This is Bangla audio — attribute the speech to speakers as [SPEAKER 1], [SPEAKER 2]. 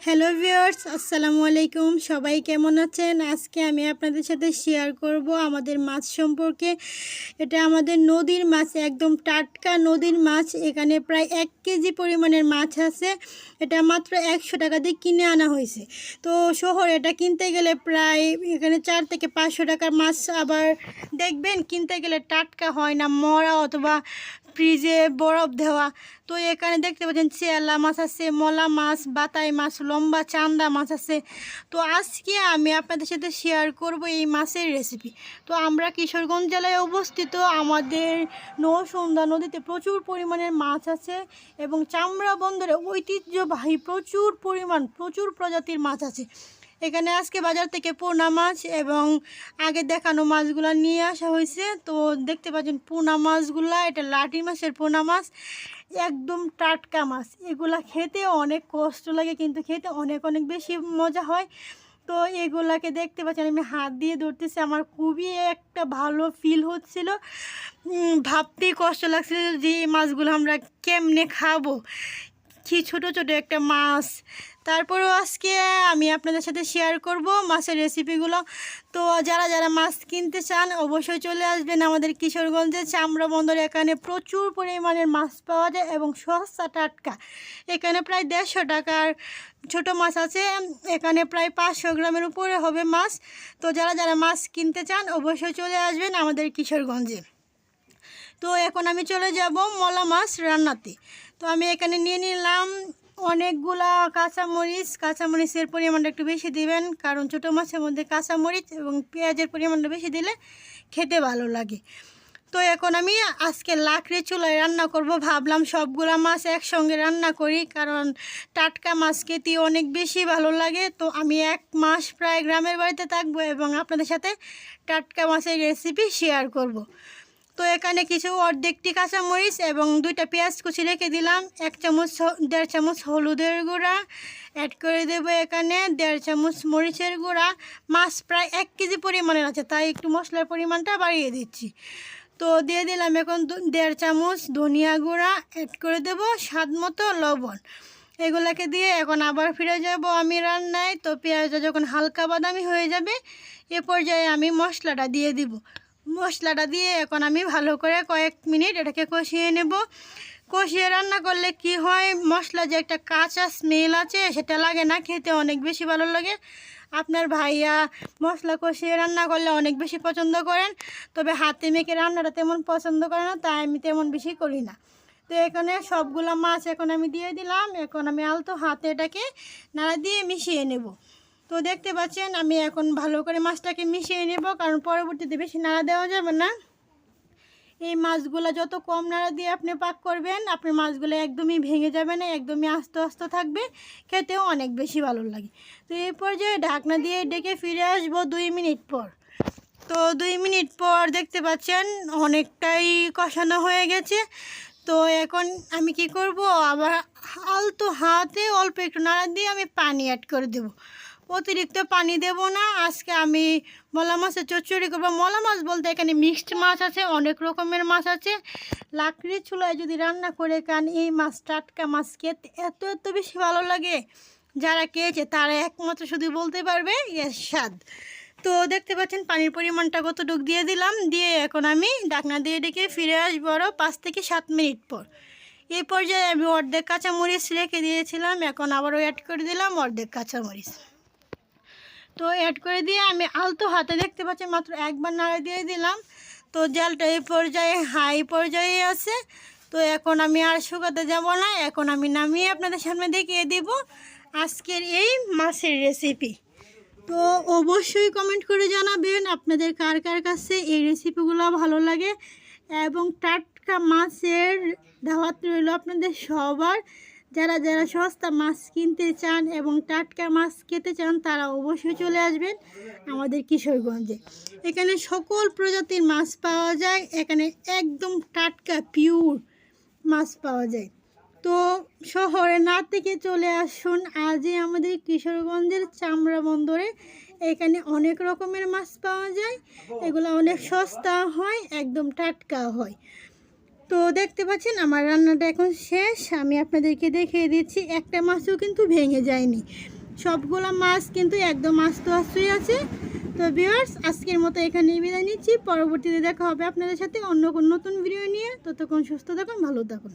[SPEAKER 1] হ্যালো ভিউয়ার্স, আসসালামু আলাইকুম। সবাই কেমন আছেন? আজকে আমি আপনাদের সাথে শেয়ার করব আমাদের মাছ সম্পর্কে। এটা আমাদের নদীর মাছ, একদম টাটকা নদীর মাছ। এখানে প্রায় 1 কেজি পরিমাণের মাছ আছে। এটা মাত্র 100 টাকা দিয়ে কিনে আনা হয়েছে। তো শহরে এটা কিনতে গেলে প্রায় এখানে 4 থেকে 500 টাকার মাছ। আবার দেখবেন কিনতে গেলে টাটকা হয় না, মরা অথবা ফ্রিজে বরফ দেওয়া। তো এখানে দেখতে পাচ্ছেন চেয়ালা মাছ আছে, মলা মাছ, বাতাই মাছ, লম্বা চান্দা মাছ আছে। তো আজকে আমি আপনাদের সাথে শেয়ার করব এই মাছের রেসিপি। তো আমরা কিশোরগঞ্জ জেলায় অবস্থিত। আমাদের নৌসুন্দা নদীতে প্রচুর পরিমাণের মাছ আছে এবং চামড়া বন্দরে ঐতিহ্যবাহী প্রচুর প্রজাতির মাছ আছে। এখানে আজকে বাজার থেকে পোনা মাছ এবং আগে দেখানো মাছগুলো নিয়ে আসা হয়েছে। তো দেখতে পাচ্ছেন পোনা মাছগুলা, এটা লাটি মাছের পোনা মাছ, একদম টাটকা মাছ। এগুলা খেতে অনেক কষ্ট লাগে কিন্তু খেতে অনেক অনেক বেশি মজা হয়। তো এগুলাকে দেখতে পাচ্ছেন আমি হাত দিয়ে ধরতেছি, আমার খুবই একটা ভালো ফিল হচ্ছিল। ভাবতেই কষ্ট লাগছিল যে এই মাছগুলো আমরা কেমনে খাবো, কি ছোট ছোট একটা মাছ। তারপরেও আজকে আমি আপনাদের সাথে শেয়ার করব মাছের রেসিপিগুলো। তো যারা যারা মাছ কিনতে চান অবশ্যই চলে আসবেন আমাদের কিশোরগঞ্জে চামড়া বন্দর। এখানে প্রচুর পরিমাণের মাছ পাওয়া যায় এবং সস্তা টাটকা। এখানে প্রায় 150 টাকার ছোট মাছ আছে, এখানে প্রায় 500 গ্রামের উপরে হবে মাছ। তো যারা যারা মাছ কিনতে চান অবশ্যই চলে আসবেন আমাদের কিশোরগঞ্জে। তো এখন আমি চলে যাব মলা মাছ রান্নাতে। তো আমি এখানে নিয়ে নিলাম অনেকগুলা কাঁচামরিচের পরিমাণটা একটু বেশি দিবেন, কারণ ছোটো মাছের মধ্যে কাঁচামরিচ এবং পেঁয়াজের পরিমাণটা বেশি দিলে খেতে ভালো লাগে। তো এখন আমি আজকে লাকড়ি চুলায় রান্না করব। ভাবলাম সবগুলা মাছ একসঙ্গে রান্না করি, কারণ টাটকা মাছ খেতে অনেক বেশি ভালো লাগে। তো আমি 1 মাস প্রায় গ্রামের বাড়িতে থাকবো এবং আপনাদের সাথে টাটকা মাছের রেসিপি শেয়ার করব। তো এখানে কিছু অর্ধেকটি কাঁচামরিচ এবং 2টা পেঁয়াজ কুচি রেখে দিলাম। 1.5 চামচ হলুদের গুঁড়া অ্যাড করে দেবো। এখানে 1.5 চামচ মরিচের গুঁড়া। মাছ প্রায় 1 কেজি পরিমাণের আছে, তাই একটু মশলার পরিমাণটা বাড়িয়ে দিচ্ছি। তো দিয়ে দিলাম এখন 1.5 চামচ ধনিয়া গুঁড়া অ্যাড করে দেবো, স্বাদ মতো লবণ। এগুলাকে দিয়ে এখন আবার ফিরে যাব আমি রান্নায়। তো পেঁয়াজটা যখন হালকা বাদামি হয়ে যাবে এ পর্যায়ে আমি মশলাটা দিয়ে দিব। মশলাটা দিয়ে এখন আমি ভালো করে কয়েক মিনিট এটাকে কষিয়ে নেব। কষিয়ে রান্না করলে কি হয়, মশলা যে একটা কাঁচা স্মেল আছে সেটা লাগে না, খেতে অনেক বেশি ভালো লাগে। আপনার ভাইয়া মশলা কষিয়ে রান্না করলে অনেক বেশি পছন্দ করেন, তবে হাতে মেখে রান্নাটা তেমন পছন্দ করে না, তাই আমি তেমন বেশি করি না। তো এখানে সবগুলো মাছ এখন আমি দিয়ে দিলাম। এখন আমি আলতো হাতে এটাকে নাড়া দিয়ে মিশিয়ে নেব। তো দেখতে পাচ্ছেন আমি এখন ভালো করে মাছটাকে মিশিয়ে নেব, কারণ পরবর্তীতে বেশি নাড়া দেওয়া যাবে না। এই মাছগুলো যত কম নাড়া দিয়ে আপনি পাক করবেন, আপনার মাছগুলো একদমই ভেঙে যাবে না, একদমই আস্তে আস্তে থাকবে, খেতেও অনেক বেশি ভালো লাগে। তো এই পর্যায়ে ঢাকনা দিয়ে ডেকে ফিরে আসবো 2 মিনিট পর। তো 2 মিনিট পর দেখতে পাচ্ছেন অনেকটাই কষানো হয়ে গেছে। তো এখন আমি কি করব, আবার আলতো হাতে অল্প একটু নাড়া দিয়ে আমি পানি অ্যাড করে দেব। অতিরিক্ত পানি দেব না। আজকে আমি মলা মাছের চচ্চড়ি করবো। মলা মাছ বলতে এখানে মিক্সড মাছ আছে, অনেক রকমের মাছ আছে। লাকড়ির চুলায় যদি রান্না করে খান এই মাছ, টাটকা মাছ খেতে এত এত বেশি ভালো লাগে, যারা খেয়েছে তারা একমাত্র শুধু বলতে পারবে এর স্বাদ। তো দেখতে পাচ্ছেন পানির পরিমাণটা কতটুকু দিয়ে দিলাম, দিয়ে এখন আমি ঢাকনা দিয়ে ডেকে ফিরে আসবো আরও 5 থেকে 7 মিনিট পর। এই পর্যায়ে আমি অর্ধেক কাঁচামরিচ রেখে দিয়েছিলাম, এখন আবারও অ্যাড করে দিলাম অর্ধেক কাঁচামরিচ। তো অ্যাড করে দিয়ে আমি আলতো হাতে দেখতে পাচ্ছি মাত্র একবার নাড়া দিয়ে দিলাম। তো জালটা এই পর্যায়ে হাই পর্যায়ে আছে। তো এখন আমি আর শুকাতে যাব না, এখন আমি নামিয়ে আপনাদের সামনে দেখিয়ে দিব আজকের এই মাছের রেসিপি। তো অবশ্যই কমেন্ট করে জানাবেন আপনাদের কার কার কাছে এই রেসিপিগুলো ভালো লাগে। এবং টাটকা মাছের দাওয়াত রইল আপনাদের সবার। যারা যারা সস্তা মাছ কিনতে চান এবং টাটকা মাছ খেতে চান তারা অবশ্যই চলে আসবেন আমাদের কিশোরগঞ্জে। এখানে সকল প্রজাতির মাছ পাওয়া যায়, এখানে একদম টাটকা পিওর মাছ পাওয়া যায়। তো শহরে না থেকে চলে আসুন আজই আমাদের কিশোরগঞ্জের চামড়া বন্দরে। এখানে অনেক রকমের মাছ পাওয়া যায়, এগুলো অনেক সস্তা হয়, একদম টাটকা হয়। তো দেখতে পাচ্ছেন আমার রান্নাটা এখন শেষ, আমি আপনাদেরকে দেখিয়ে দিচ্ছি একটা মাছও কিন্তু ভেঙে যায়নি। সবগুলো মাছ কিন্তু একদম আস্ত আস্তই আছে। তো ভিউয়ার্স, আজকের মতো এখানেই বিদায় নিচ্ছি। পরবর্তীতে দেখা হবে আপনাদের সাথে অন্য কোনো নতুন ভিডিও নিয়ে। ততক্ষণ সুস্থ থাকুন, ভালো থাকুন।